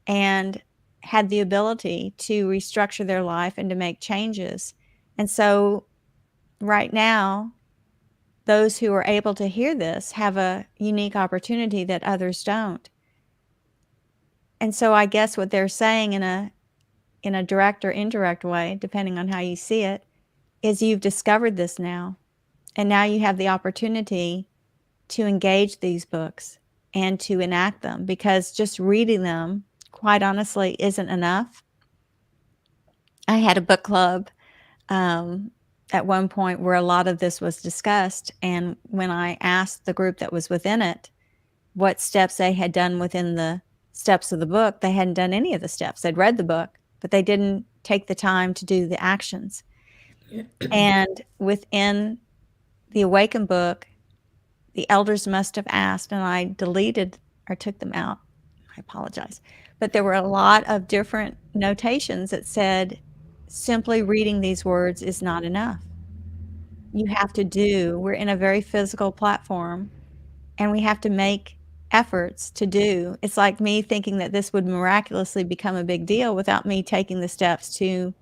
A: and had the ability to restructure their life and to make changes. And so right now, those who are able to hear this have a unique opportunity that others don't. And so I guess what they're saying in a direct or indirect way, depending on how you see it, is you've discovered this now. And now you have the opportunity to engage these books and to enact them, because just reading them, quite honestly, isn't enough. I had a book club at one point where a lot of this was discussed. And when I asked the group that was within it what steps they had done within the steps of the book, they hadn't done any of the steps. They'd read the book, but they didn't take the time to do the actions. And within the Awaken book, the elders must have asked, and I deleted or took them out. I apologize. But there were a lot of different notations that said simply reading these words is not enough. You have to do, we're in a very physical platform, and we have to make efforts to do. It's like me thinking that this would miraculously become a big deal without me taking the steps to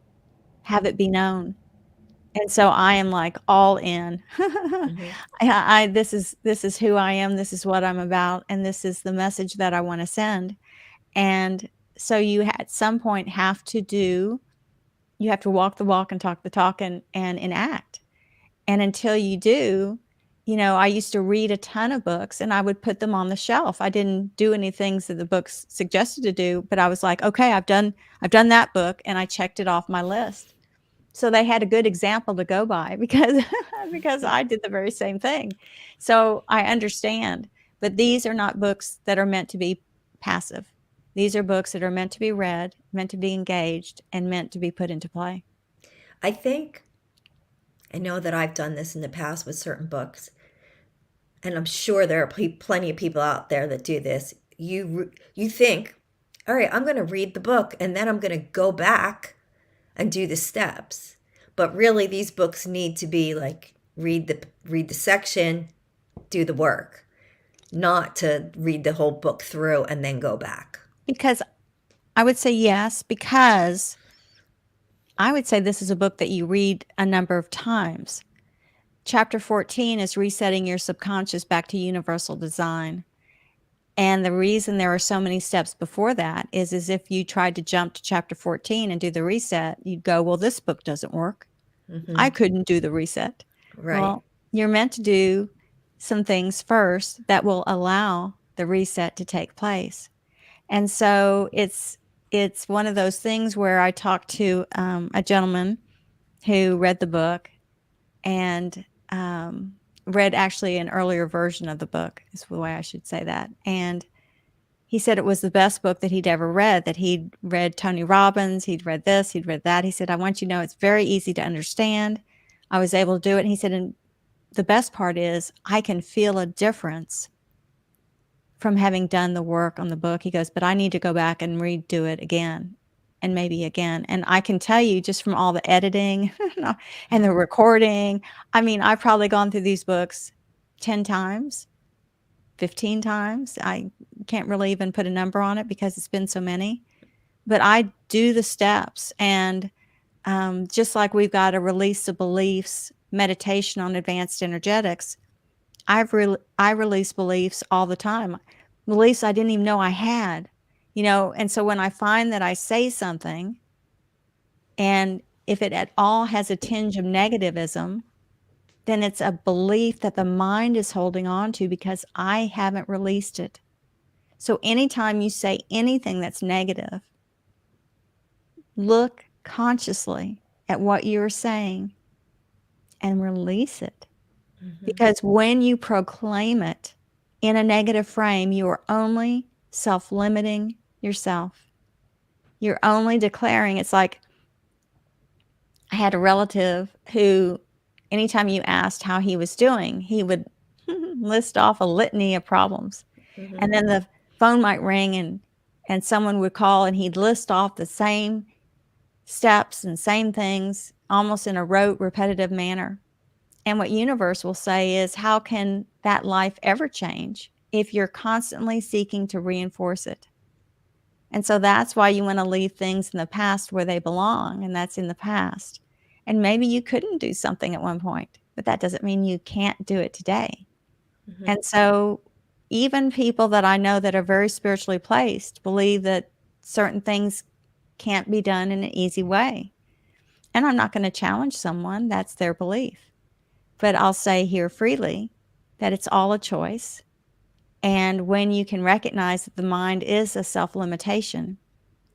A: have it be known. And so I am like all in.
B: Mhm.
A: This is who I am, this is what I'm about, and this is the message that I want to send. And so you at some point have to walk the walk and talk the talk and enact. And until you do, I used to read a ton of books and I would put them on the shelf. I didn't do any things that the books suggested to do, but I was like, okay, I've done that book, and I checked it off my list. So they had a good example to go by because I did the very same thing. So I understand, but these are not books that are meant to be passive. These are books that are meant to be read, meant to be engaged, and meant to be put into play.
B: I think I know that I've done this in the past with certain books, and I'm sure there are plenty of people out there that do this. You think, all right, I'm going to read the book and then I'm going to go back and do the steps. But really, these books need to be like read the section, do the work, not to read the whole book through and then go back.
A: Because I would say yes, because I would say this is a book that you read a number of times. Chapter 14 is resetting your subconscious back to universal design. And the reason there are so many steps before that is as if you tried to jump to chapter 14 and do the reset, you'd go, well, this book doesn't work. I couldn't do the reset.
B: Right.
A: Well, you're meant to do some things first that will allow the reset to take place. And so it's one of those things where I talked to a gentleman who read the book and read actually an earlier version of the book, is the way I should say that. And he said it was the best book that he'd ever read, that he'd read Tony Robbins, he'd read this, he'd read that. He said, I want you to know it's very easy to understand. I was able to do it. And he said, and the best part is I can feel a difference from having done the work on the book. He goes, but I need to go back and redo it again and maybe again. And I can tell you just from all the editing and the recording, I mean, I've probably gone through these books 10 times, 15 times. I can't really even put a number on it because it's been so many. But I do the steps. And just like we've got a release of beliefs meditation on advanced energetics, I release beliefs all the time, beliefs I didn't even know I had, and so when I find that I say something, and if it at all has a tinge of negativism, then it's a belief that the mind is holding on to because I haven't released it. So anytime you say anything that's negative, look consciously at what you're saying and release it. Because when you proclaim it in a negative frame, you are only self-limiting yourself. You're only declaring. It's like I had a relative who, anytime you asked how he was doing, he would list off a litany of problems. And then the phone might ring and someone would call and he'd list off the same steps and same things almost in a rote, repetitive manner. And what universe will say is, how can that life ever change if you're constantly seeking to reinforce it? And so that's why you want to leave things in the past where they belong, and that's in the past. And maybe you couldn't do something at one point, but that doesn't mean you can't do it today.
B: Mhm.
A: And so even people that I know that are very spiritually placed believe that certain things can't be done in an easy way. And I'm not going to challenge someone, that's their belief. But I'll say here freely that it's all a choice. And when you can recognize that the mind is a self-limitation,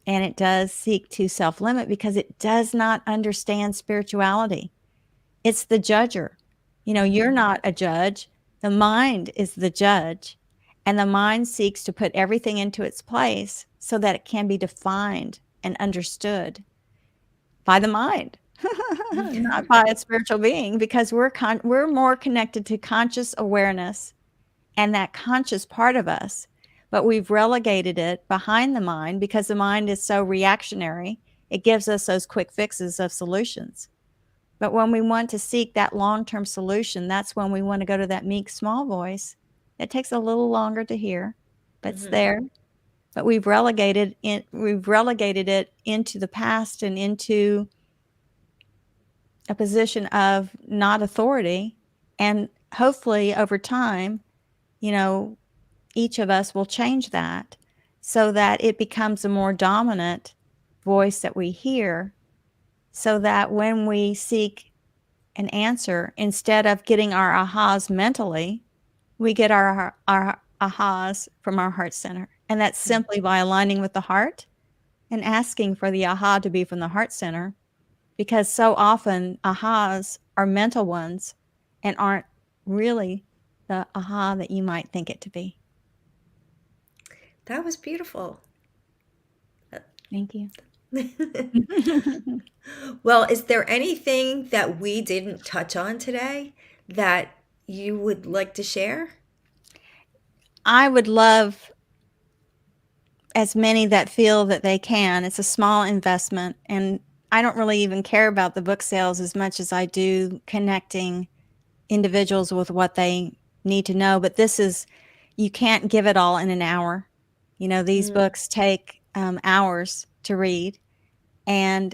A: and it does seek to self-limit because it does not understand spirituality. It's the judger. You're not a judge. The mind is the judge. And the mind seeks to put everything into its place so that it can be defined and understood by the mind, not by a spiritual being, because we're more connected to conscious awareness and that conscious part of us, but we've relegated it behind the mind because the mind is so reactionary. It gives us those quick fixes of solutions. But when we want to seek that long-term solution, that's when we want to go to that meek, small voice. It takes a little longer to hear, but it's there. But we've relegated it into the past and into a position of not authority. And hopefully over time, each of us will change that so that it becomes a more dominant voice that we hear, so that when we seek an answer, instead of getting our ahas mentally, we get our ahas from our heart center. And that's simply by aligning with the heart and asking for the aha to be from the heart center, because so often ahas are mental ones and aren't really the aha that you might think it to be.
B: That was beautiful.
A: Thank you.
B: Well, is there anything that we didn't touch on today that you would like to share?
A: I would love as many that feel that they can. It's a small investment, and I don't really even care about the book sales as much as I do connecting individuals with what they need to know. But you can't give it all in an hour. These books take hours to read, and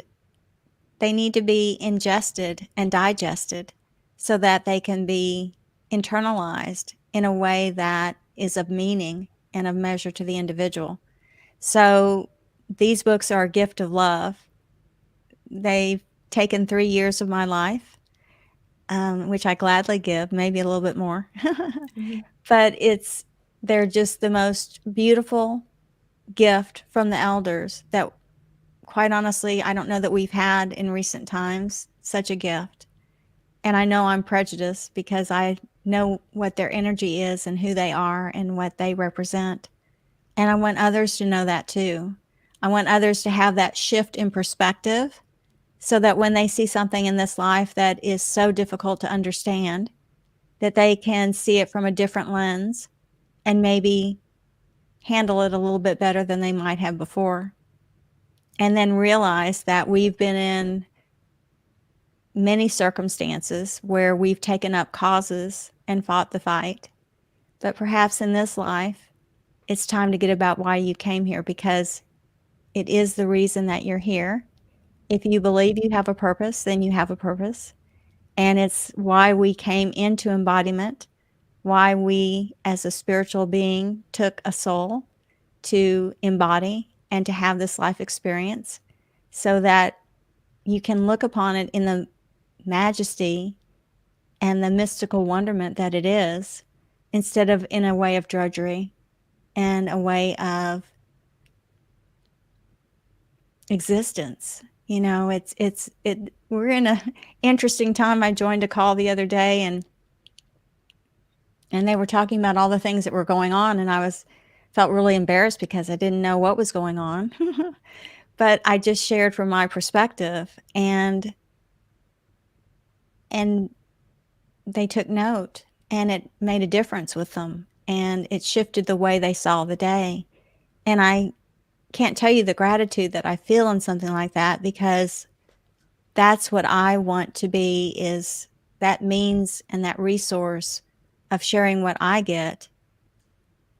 A: they need to be ingested and digested so that they can be internalized in a way that is of meaning and of measure to the individual. So these books are a gift of love. They've taken 3 years of my life, which I gladly give, maybe a little bit more. But they're just the most beautiful gift from the elders that, quite honestly, I don't know that we've had in recent times such a gift. And I know I'm prejudiced because I know what their energy is and who they are and what they represent. And I want others to know that too. I want others to have that shift in perspective so that when they see something in this life that is so difficult to understand, that they can see it from a different lens and maybe handle it a little bit better than they might have before. And then realize that we've been in many circumstances where we've taken up causes and fought the fight. But perhaps in this life, it's time to get about why you came here, because it is the reason that you're here. If you believe you have a purpose, then you have a purpose. And it's why we came into embodiment, why we as a spiritual being took a soul to embody and to have this life experience, so that you can look upon it in the majesty and the mystical wonderment that it is, instead of in a way of drudgery and a way of existence. We're in a interesting time. I joined a call the other day, and they were talking about all the things that were going on, and I felt really embarrassed because I didn't know what was going on. But I just shared from my perspective, and they took note, and it made a difference with them, and it shifted the way they saw the day. And I can't tell you the gratitude that I feel in something like that, because that's what I want to be, is that means and that resource of sharing what I get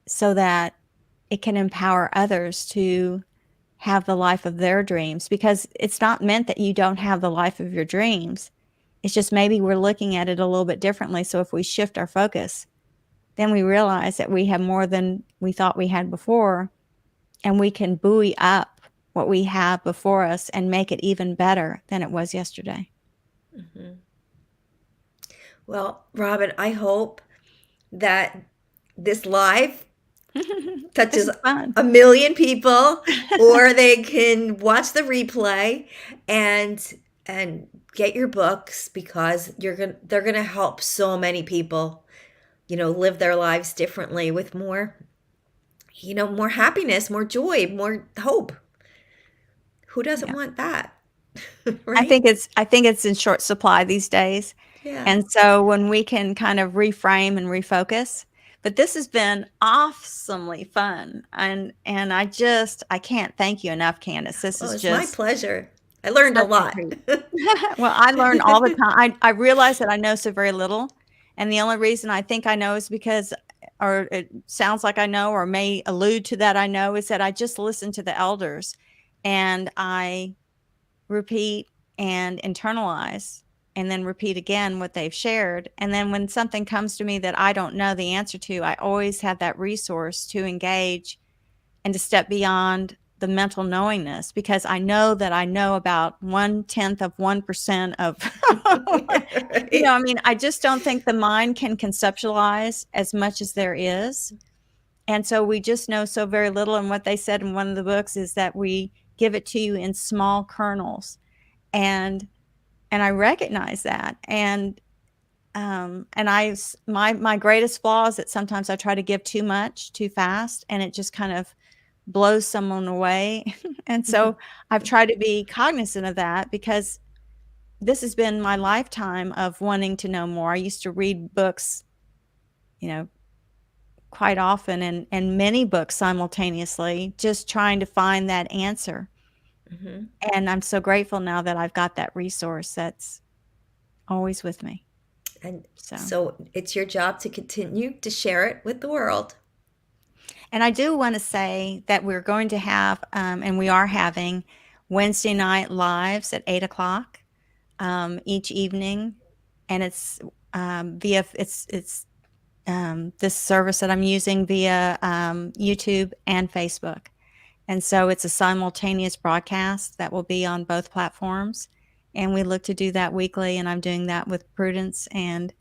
A: so that it can empower others to have the life of their dreams. Because it's not meant that you don't have the life of your dreams. It's just maybe we're looking at it a little bit differently. So if we shift our focus, then we realize that we have more than we thought we had before, and we can buoy up what we have before us and make it even better than it was yesterday.
B: Mhm. Well, Robin, I hope that this live
A: This
B: touches
A: is fun.
B: 1 million people, or they can watch the replay and get your books, because they're gonna help so many people, live their lives differently with more, more happiness, more joy, more hope. Who doesn't
A: Yeah.
B: want that?
A: I
B: Right?
A: think it's in short supply these days.
B: Yeah.
A: And so when we can kind of reframe and refocus, but this has been awesomely fun. And I can't thank you enough, Candace. This
B: Oh,
A: is
B: it's my
A: just
B: pleasure. I learned a
A: such a
B: lot.
A: treat. Well, I learn all the time. I realize that I know so very little. And the only reason I think I know is because, or it sounds like I know, or may allude to that I know, is that I just listen to the elders and I repeat and internalize and then repeat again what they've shared. And then when something comes to me that I don't know the answer to, I always have that resource to engage and to step beyond the mental knowingness, because I know that I know about 1/10 of 1% of,
B: Right.
A: I mean, I just don't think the mind can conceptualize as much as there is. And so we just know so very little. And what they said in one of the books is that we give it to you in small kernels. And I recognize that. My greatest flaw is that sometimes I try to give too much too fast, and it just kind of blows someone away. And so I've tried to be cognizant of that, because this has been my lifetime of wanting to know more. I used to read books, you know, quite often, and many books simultaneously, just trying to find that answer.
B: Mhm.
A: And I'm so grateful now that I've got that resource that's always with me.
B: And
A: So,
B: so it's your job to continue to share it with the world.
A: and I do want to say that we're going to have, and we are having, Wednesday night lives at 8 o'clock each evening, and it's via it's this service that I'm using via YouTube and Facebook. And so it's a simultaneous broadcast that will be on both platforms. And we look to do that weekly. And I'm doing that with Prudence and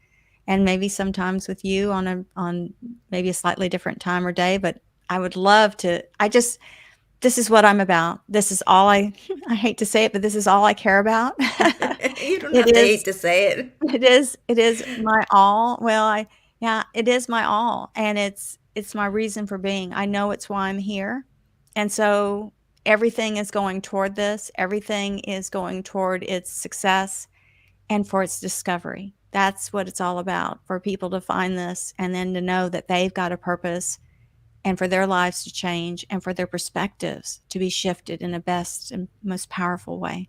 A: maybe sometimes with you on maybe a slightly different time or day. But I would love to. This is what I'm about. This is all I hate to say it, but this is all I care about.
B: You don't have
A: It
B: to hate
A: is
B: to say it.
A: it is my all. Well, yeah, it is my all, and it's my reason for being. I know it's why I'm here. And so everything is going toward this. Everything is going toward its success and for its discovery. That's what it's all about, for people to find this and then to know that they've got a purpose, and for their lives to change and for their perspectives to be shifted in the best and most powerful way.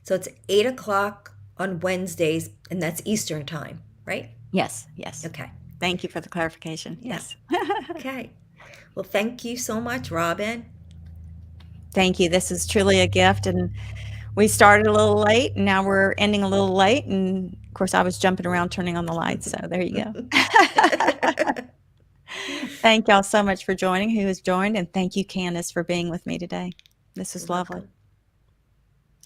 B: So it's 8 o'clock on Wednesdays, and that's Eastern time, right?
A: Yes, yes.
B: Okay.
A: Thank you for the clarification.
B: Yeah.
A: Yes.
B: Okay. Well, thank you so much, Robin.
A: Thank you. This is truly a gift. And we started a little late, and now we're ending a little late. And of course, I was jumping around turning on the lights. So there you go. Thank y'all so much for joining, who has joined. And thank you, Candace, for being with me today. This
B: You're
A: was lovely.
B: welcome.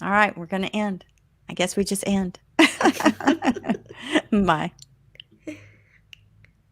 A: All right, we're going to end. I guess we just end. Bye.